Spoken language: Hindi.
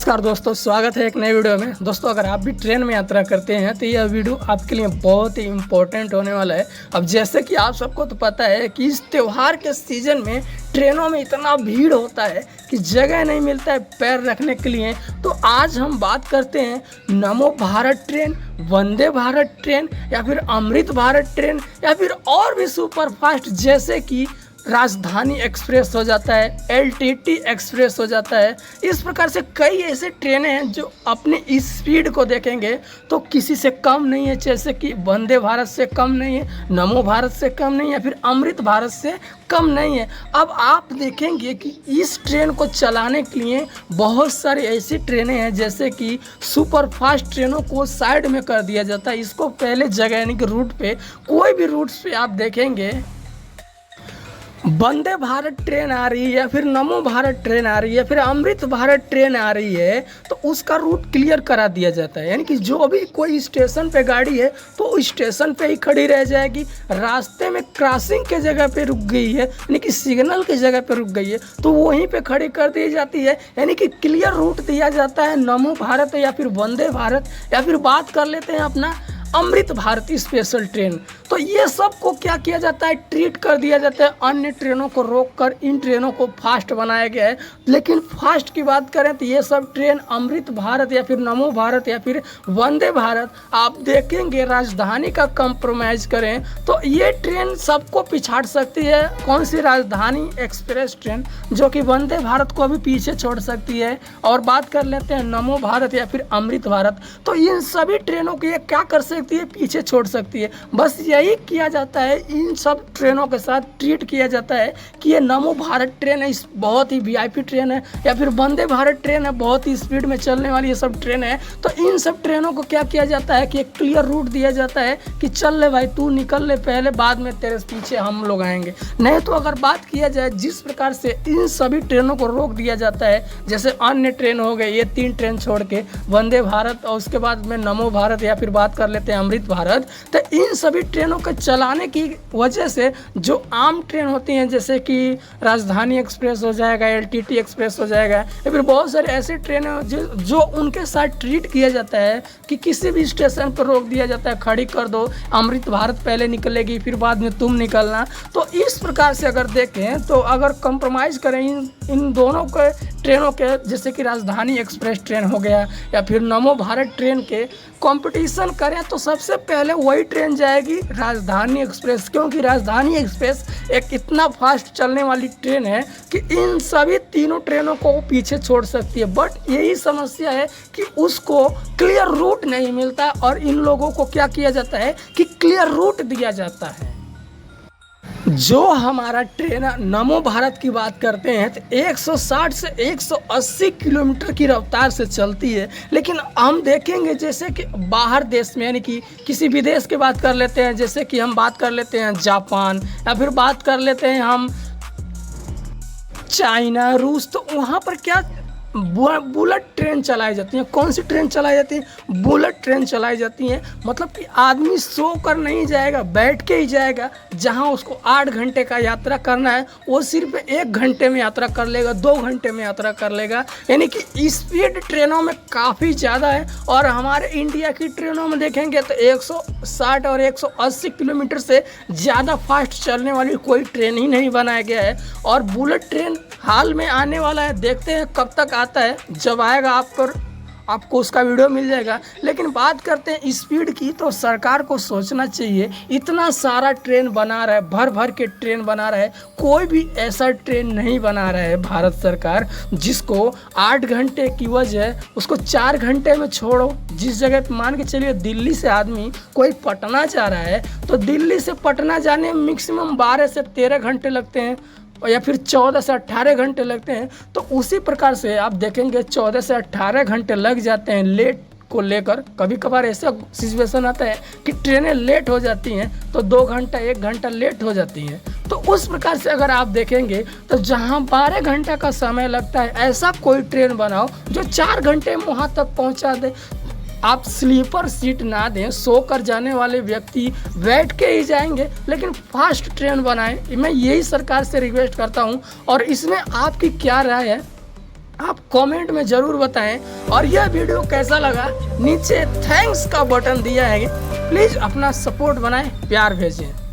नमस्कार दोस्तों, स्वागत है एक नए वीडियो में। दोस्तों, अगर आप भी ट्रेन में यात्रा करते हैं तो यह वीडियो आपके लिए बहुत ही इम्पोर्टेंट होने वाला है। अब जैसे कि आप सबको तो पता है कि इस त्यौहार के सीज़न में ट्रेनों में इतना भीड़ होता है कि जगह नहीं मिलता है पैर रखने के लिए। तो आज हम बात करते हैं नमो भारत ट्रेन, वंदे भारत ट्रेन या फिर अमृत भारत ट्रेन या फिर और भी सुपर फास्ट जैसे कि राजधानी एक्सप्रेस हो जाता है, एलटीटी एक्सप्रेस हो जाता है। इस प्रकार से कई ऐसे ट्रेनें हैं जो अपनी इस स्पीड को देखेंगे तो किसी से कम नहीं है, जैसे कि वंदे भारत से कम नहीं है, नमो भारत से कम नहीं है, फिर अमृत भारत से कम नहीं है। अब आप देखेंगे कि इस ट्रेन को चलाने के लिए बहुत सारी ऐसी ट्रेनें हैं जैसे कि सुपर फास्ट ट्रेनों को साइड में कर दिया जाता है। इसको पहले जगह यानी कि रूट पे, कोई भी रूट्स पे आप देखेंगे वंदे भारत ट्रेन आ रही है या फिर नमो भारत ट्रेन आ रही है या फिर अमृत भारत ट्रेन आ रही है तो उसका रूट क्लियर करा दिया जाता है। यानी कि जो भी कोई स्टेशन पे गाड़ी है तो स्टेशन पे ही खड़ी रह जाएगी। रास्ते में क्रॉसिंग के जगह पे रुक गई है यानी कि सिग्नल की जगह पे रुक गई है तो वहीं पे खड़ी कर दी जाती है। यानी कि क्लियर रूट दिया जाता है नमो भारत या फिर वंदे भारत या फिर बात कर लेते हैं अपना अमृत भारती स्पेशल ट्रेन। तो ये सब को क्या किया जाता है, ट्रीट कर दिया जाता है। अन्य ट्रेनों को रोककर इन ट्रेनों को फास्ट बनाया गया है। लेकिन फास्ट की बात करें तो ये सब ट्रेन अमृत भारत या फिर नमो भारत या फिर वंदे भारत आप देखेंगे राजधानी का कंप्रोमाइज करें तो ये ट्रेन सबको पिछाड़ सकती है। कौन सी? राजधानी एक्सप्रेस ट्रेन, जो कि वंदे भारत को भी पीछे छोड़ सकती है। और बात कर लेते हैं नमो भारत या फिर अमृत भारत, तो इन सभी ट्रेनों को ये क्या कर सकती है, पीछे छोड़ सकती है। बस यही किया जाता है, इन सब ट्रेनों के साथ ट्रीट किया जाता है कि ये नमो भारत ट्रेन है, इस बहुत ही वीआईपी ट्रेन है, या फिर वंदे भारत ट्रेन है, बहुत ही स्पीड में चलने वाली ये सब ट्रेन है। तो इन सब ट्रेनों को क्या किया जाता है कि एक क्लियर रूट दिया जाता है कि चल ले भाई, तू निकल ले पहले, बाद में तेरे पीछे हम लोग आएंगे। नहीं तो अगर बात किया जाए जिस प्रकार से इन सभी ट्रेनों को रोक दिया जाता है, जैसे अन्य ट्रेन हो गए ये 3 ट्रेन छोड़ के वंदे भारत और उसके बाद में नमो भारत या फिर बात कर लेते हैं अमृत भारत, तो इन सभी ट्रेनों को चलाने की वजह से जो आम ट्रेन होती हैं जैसे कि राजधानी एक्सप्रेस हो जाएगा, एलटीटी एक्सप्रेस हो जाएगा या फिर बहुत सारे ऐसे ट्रेन हैं जो उनके साथ ट्रीट किया जाता है कि किसी भी स्टेशन पर रोक दिया जाता है, खड़ी कर दो, अमृत भारत पहले निकलेगी फिर बाद में तुम निकलना। तो इस प्रकार से अगर देखें तो अगर कंप्रोमाइज़ करें इन दोनों के ट्रेनों के, जैसे कि राजधानी एक्सप्रेस ट्रेन हो गया या फिर नमो भारत ट्रेन के कंपटीशन करें तो सबसे पहले वही ट्रेन जाएगी राजधानी एक्सप्रेस, क्योंकि राजधानी एक्सप्रेस एक इतना फास्ट चलने वाली ट्रेन है कि इन सभी तीनों ट्रेनों को पीछे छोड़ सकती है। बट यही समस्या है कि उसको क्लियर रूट नहीं मिलता और इन लोगों को क्या किया जाता है कि क्लियर रूट दिया जाता है। जो हमारा ट्रेन नमो भारत की बात करते हैं तो 160 से 180 किलोमीटर की रफ्तार से चलती है। लेकिन हम देखेंगे जैसे कि बाहर देश में यानी कि किसी विदेश की बात कर लेते हैं, जैसे कि हम बात कर लेते हैं जापान या फिर बात कर लेते हैं हम चाइना, रूस, तो वहाँ पर क्या बुलेट ट्रेन चलाई जाती हैं। कौन सी ट्रेन चलाई जाती है? बुलेट ट्रेन चलाई जाती हैं। मतलब कि आदमी सो कर नहीं जाएगा, बैठ के ही जाएगा। जहां उसको 8 घंटे का यात्रा करना है वो सिर्फ 1 घंटे में यात्रा कर लेगा, 2 घंटे में यात्रा कर लेगा। यानी कि स्पीड ट्रेनों में काफ़ी ज़्यादा है। और हमारे इंडिया की ट्रेनों में देखेंगे तो 160 और 180 किलोमीटर से ज़्यादा फास्ट चलने वाली कोई ट्रेन ही नहीं बनाया गया है। और बुलेट ट्रेन हाल में आने वाला है, देखते हैं कब तक आता है। जब आएगा आपको उसका वीडियो मिल जाएगा। लेकिन बात करते हैं स्पीड की, तो सरकार को सोचना चाहिए, इतना सारा ट्रेन बना रहा है, भर भर के ट्रेन बना रहा है, कोई भी ऐसा ट्रेन नहीं बना रहा है भारत सरकार जिसको 8 घंटे की वजह उसको 4 घंटे में छोड़ो। जिस जगह पे मान के चलिए दिल्ली से आदमी कोई पटना जा रहा है तो दिल्ली से पटना जाने में मैक्सिमम 12 से 13 घंटे लगते हैं या फिर 14 से 18 घंटे लगते हैं। तो उसी प्रकार से आप देखेंगे 14 से 18 घंटे लग जाते हैं लेट को लेकर। कभी कभार ऐसा सिचुएशन आता है कि ट्रेनें लेट हो जाती हैं तो 2 घंटा 1 घंटा लेट हो जाती हैं। तो उस प्रकार से अगर आप देखेंगे तो जहां 12 घंटा का समय लगता है ऐसा कोई ट्रेन बनाओ जो 4 घंटे में वहाँ तक पहुँचा दे। आप स्लीपर सीट ना दें, सो कर जाने वाले व्यक्ति बैठ के ही जाएंगे, लेकिन फास्ट ट्रेन बनाएं। मैं यही सरकार से रिक्वेस्ट करता हूं। और इसमें आपकी क्या राय है आप कमेंट में ज़रूर बताएं। और यह वीडियो कैसा लगा, नीचे थैंक्स का बटन दिया है, प्लीज़ अपना सपोर्ट बनाएं, प्यार भेजें।